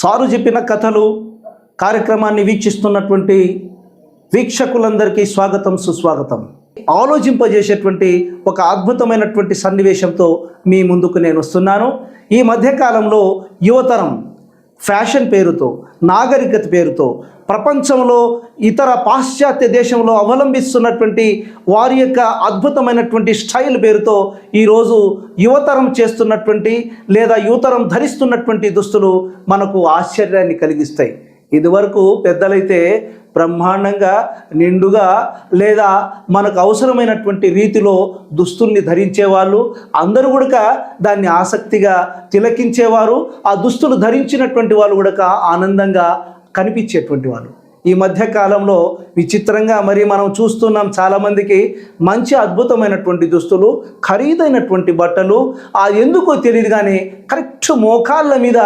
Sir చెప్పిన కథలు కార్యక్రమాన్ని వీక్షిస్తున్నటువంటి వీక్షకులందరికీ స్వాగతం, సుస్వాగతం. ఆలోచింపజేసేటువంటి ఒక అద్భుతమైనటువంటి సన్నివేశంతో మీ ముందుకు నేను వస్తున్నాను. ఈ మధ్యకాలంలో యువతరం ఫ్యాషన్ పేరుతో, నాగరికత పేరుతో ప్రపంచంలో ఇతర పాశ్చాత్య దేశంలో అవలంబిస్తున్నటువంటి వారి యొక్క అద్భుతమైనటువంటి స్టైల్ పేరుతో ఈరోజు యువతరం చేస్తున్నటువంటి లేదా యువతరం ధరిస్తున్నటువంటి దుస్తులు మనకు ఆశ్చర్యాన్ని కలిగిస్తాయి. ఇదివరకు పెద్దలైతే బ్రహ్మాండంగా నిండుగా లేదా మనకు అవసరమైనటువంటి రీతిలో దుస్తుల్ని ధరించేవాళ్ళు. అందరూ కూడా దాన్ని ఆసక్తిగా తిలకించేవారు. ఆ దుస్తులు ధరించినటువంటి వాళ్ళు కూడా ఆనందంగా కనిపించేటువంటి వాళ్ళు. ఈ మధ్య కాలంలో విచిత్రంగా మరి మనం చూస్తున్నాం, చాలామందికి మంచి అద్భుతమైనటువంటి దుస్తులు, ఖరీదైనటువంటి బట్టలు, ఎందుకో తెలియదు కానీ కరెక్ట్ మోకాళ్ళ మీద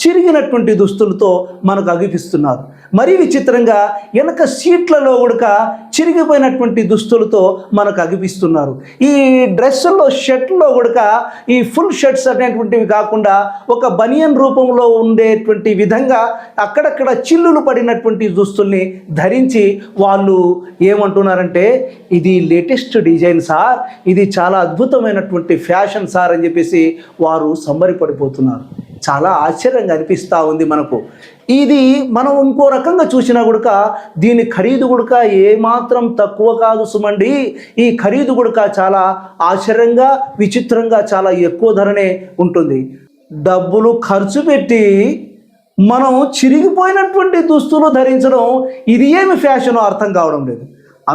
చిరిగినటువంటి దుస్తులతో మనకు అగిపిస్తున్నారు. మరీ విచిత్రంగా వెనక సీట్లలో కూడా చిరిగిపోయినటువంటి దుస్తులతో మనకు అగిపిస్తున్నారు. ఈ డ్రెస్సుల్లో, షర్ట్లో కూడా ఈ ఫుల్ షర్ట్స్ అనేటువంటివి కాకుండా ఒక బనియన్ రూపంలో ఉండేటువంటి విధంగా అక్కడక్కడ చిల్లులు పడినటువంటి దుస్తుల్ని ధరించి వాళ్ళు ఏమంటున్నారంటే, ఇది లేటెస్ట్ డిజైన్ సార్, ఇది చాలా అద్భుతమైనటువంటి ఫ్యాషన్ సార్ అని చెప్పేసి వారు సంబరపడిపోతున్నారు. చాలా ఆశ్చర్యంగా అనిపిస్తూ ఉంది మనకు. ఇది మనం ఇంకో రకంగా చూసినా కూడా దీని ఖరీదు కూడా ఏమాత్రం తక్కువ కాదు సుమండి. ఈ ఖరీదు కూడా చాలా ఆశ్చర్యంగా, విచిత్రంగా చాలా ఎక్కువ ధరనే ఉంటుంది. డబ్బులు ఖర్చు పెట్టి మనం చిరిగిపోయినటువంటి దుస్తులు ధరించడం ఇది ఏమి ఫ్యాషనో అర్థం కావడం లేదు.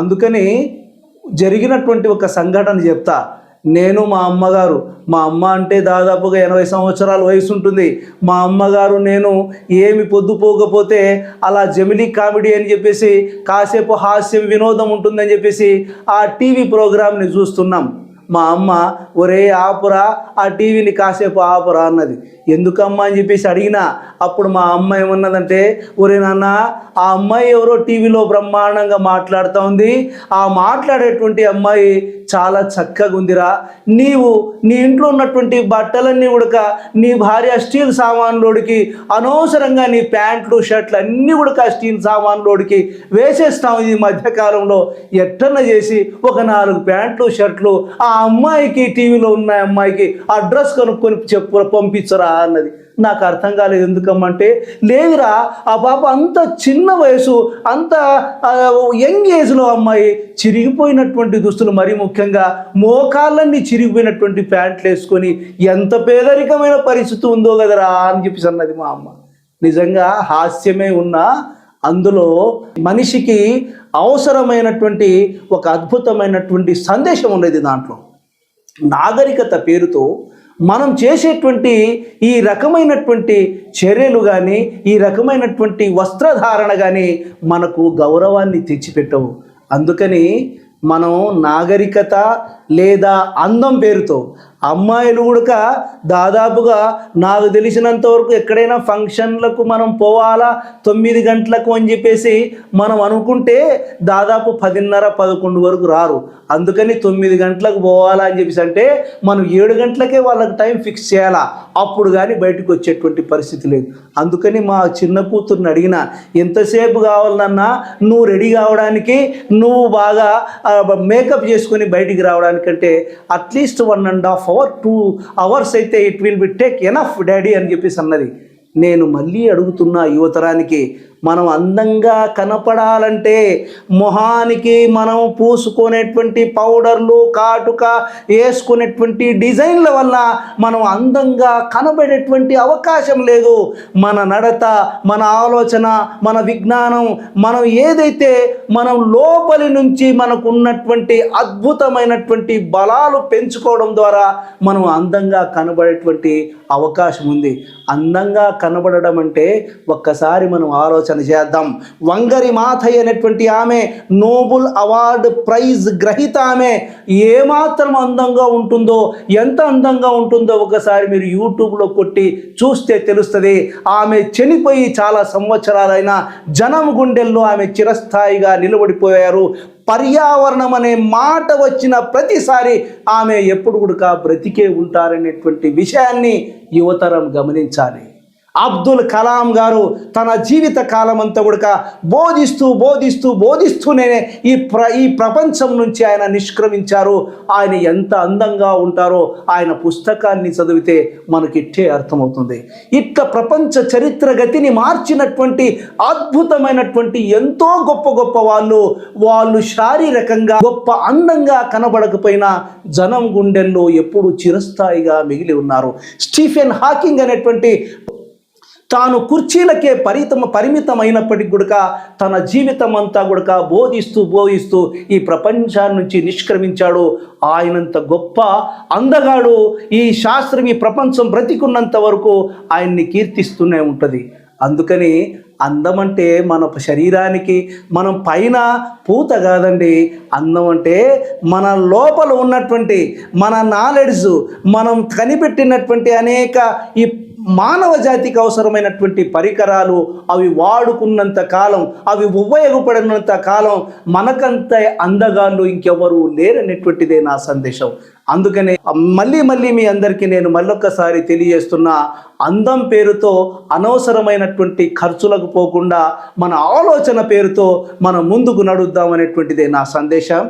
అందుకని జరిగినటువంటి ఒక సంఘటన చెప్తా. నేను మా అమ్మ అంటే దాదాపుగా 80 సంవత్సరాల వయసు ఉంటుంది. మా అమ్మగారు నేను ఏమి పొద్దుపోకపోతే అలా జమినీ కామెడీ అని చెప్పేసి కాసేపు హాస్యం వినోదం ఉంటుందని చెప్పేసి ఆ టీవీ ప్రోగ్రామ్ని చూస్తున్నాం. మా అమ్మ, ఒరే ఆపురా, ఆ టీవీని కాసేపు ఆపురా అన్నది. ఎందుకమ్మా అని చెప్పేసి అడిగినా, అప్పుడు మా అమ్మ ఏమన్నదంటే, ఒరే నాన్న, ఆ అమ్మాయి ఎవరో టీవీలో బ్రహ్మాండంగా మాట్లాడుతూ ఉంది, ఆ మాట్లాడేటువంటి అమ్మాయి చాలా చక్కగా ఉందిరా. నీవు నీ ఇంట్లో ఉన్నటువంటి బట్టలన్నీ కూడా నీ భార్య స్టీల్ సామాన్లోడికి అనవసరంగా నీ ప్యాంట్లు, షర్ట్లు అన్నీ కూడా స్టీల్ సామాన్లోడికి వేసేస్తాం. ఈ మధ్యకాలంలో ఎట్టన్న చేసి ఒక 4 ప్యాంట్లు, షర్ట్లు ఆ అమ్మాయికి, టీవీలో ఉన్న అమ్మాయికి అడ్రస్ కనుక్కొని పంపించరా అన్నది. నాకు అర్థం కాలేదు. ఎందుకమ్మంటే, లేదురా, ఆ పాప అంత చిన్న వయసు, అంత యంగ్ ఏజ్లో అమ్మాయి చిరిగిపోయినటువంటి దుస్తులు, మరీ ముఖ్యంగా మోకాళ్ళన్నీ చిరిగిపోయినటువంటి ప్యాంట్లు వేసుకొని ఎంత పేదరికమైన పరిస్థితి ఉందో కదరా అని చెప్పేసి అన్నది మా అమ్మ. నిజంగా హాస్యమే ఉన్నా అందులో మనిషికి అవసరమైనటువంటి ఒక అద్భుతమైనటువంటి సందేశం ఉండేది. దాంట్లో నాగరికత పేరుతో మనం చేసేటువంటి ఈ రకమైనటువంటి చర్యలు కానీ, ఈ రకమైనటువంటి వస్త్రధారణ కానీ మనకు గౌరవాన్ని తెచ్చిపెట్టవు. అందుకని మనం నాగరికత లేదా అందం పేరుతో అమ్మాయిలు కూడా దాదాపుగా నాకు తెలిసినంత వరకు ఎక్కడైనా ఫంక్షన్లకు మనం పోవాలా 9 గంటలకు అని చెప్పేసి మనం అనుకుంటే దాదాపు 10:30-11 వరకు రారు. అందుకని 9 గంటలకు పోవాలా అని చెప్పేసి అంటే మనం 7 గంటలకే వాళ్ళకి టైం ఫిక్స్ చేయాలా, అప్పుడు కానీ బయటకు వచ్చేటువంటి పరిస్థితి లేదు. అందుకని మా చిన్న కూతుర్ని అడిగిన, ఎంతసేపు కావాలన్నా నువ్వు రెడీ కావడానికి, నువ్వు బాగా మేకప్ చేసుకొని బయటికి రావడానికంటే అట్లీస్ట్ 1.5 hours 2 hours అయితే it will be take enough daddy అని చెప్పేసి అన్నది. నేను మళ్ళీ అడుగుతున్నా యువతరానికి, మనం అందంగా కనపడాలంటే మొహానికి మనం పూసుకునేటువంటి పౌడర్లు, కాటుక వేసుకునేటువంటి డిజైన్ల వల్ల మనం అందంగా కనబడేటువంటి అవకాశం లేదు. మన నడత, మన ఆలోచన, మన విజ్ఞానం, మనం ఏదైతే మనం లోపలి నుంచి మనకు ఉన్నటువంటి అద్భుతమైనటువంటి బలాలు పెంచుకోవడం ద్వారా మనం అందంగా కనబడేటువంటి అవకాశం ఉంది. అందంగా కనబడడం అంటే ఒక్కసారి మనం ఆలోచన చేద్దాం. వంగరి మాథయ్య అనేటువంటి ఆమె నోబెల్ అవార్డు ప్రైజ్ గ్రహీత. ఆమె ఏమాత్రం అందంగా ఉంటుందో, ఎంత అందంగా ఉంటుందో ఒకసారి మీరు యూట్యూబ్లో కొట్టి చూస్తే తెలుస్తుంది. ఆమె చనిపోయి చాలా సంవత్సరాలైనా జనం గుండెల్లో ఆమె చిరస్థాయిగా నిలబడిపోయారు. పర్యావరణం అనే మాట వచ్చిన ప్రతిసారి ఆమె ఎప్పుడు కూడా బ్రతికే ఉంటారనేటువంటి విషయాన్ని యువతరం గమనించాలి. అబ్దుల్ కలాం గారు తన జీవిత కాలం అంతా కూడా బోధిస్తూనే ఈ ప్రపంచం నుంచి ఆయన నిష్క్రమించారు. ఆయన ఎంత అందంగా ఉంటారో ఆయన పుస్తకాన్ని చదివితే మనకిట్టే అర్థమవుతుంది. ఇట్లా ప్రపంచ చరిత్ర గతిని మార్చినటువంటి అద్భుతమైనటువంటి ఎంతో గొప్ప వాళ్ళు శారీరకంగా గొప్ప అందంగా కనబడకపోయినా జనం గుండెల్లో ఎప్పుడు చిరస్థాయిగా మిగిలి ఉన్నారు. స్టీఫెన్ హాకింగ్ అనేటువంటి తాను కుర్చీలకే పరిమితమైనప్పటికి కూడా తన జీవితం అంతా కూడా బోధిస్తూ ఈ ప్రపంచాన్ని నుంచి నిష్క్రమించాడు. ఆయనంత గొప్ప అందగాడు ఈ శాస్త్రం, ఈ ప్రపంచం బ్రతికున్నంత వరకు ఆయన్ని కీర్తిస్తూనే ఉంటుంది. అందుకని అందం అంటే మన శరీరానికి మనం పైన పూత కాదండి. అందం అంటే మన లోపల ఉన్నటువంటి మన నాలెడ్జ్, మనం కనిపెట్టినటువంటి అనేక ఈ మానవ జాతికి అవసరమైనటువంటి పరికరాలు అవి వాడుకున్నంత కాలం, అవి ఉపయోగపడినంత కాలం మనకంత అందగాళ్ళు ఇంకెవరు లేరనేటువంటిదే నా సందేశం. అందుకనే మళ్ళీ మీ అందరికీ నేను మళ్ళొక్కసారి తెలియజేస్తున్నా, అందం పేరుతో అనవసరమైనటువంటి ఖర్చులకు పోకుండా మన ఆలోచన పేరుతో మనం ముందుకు నడుద్దాం అనేటువంటిదే నా సందేశం.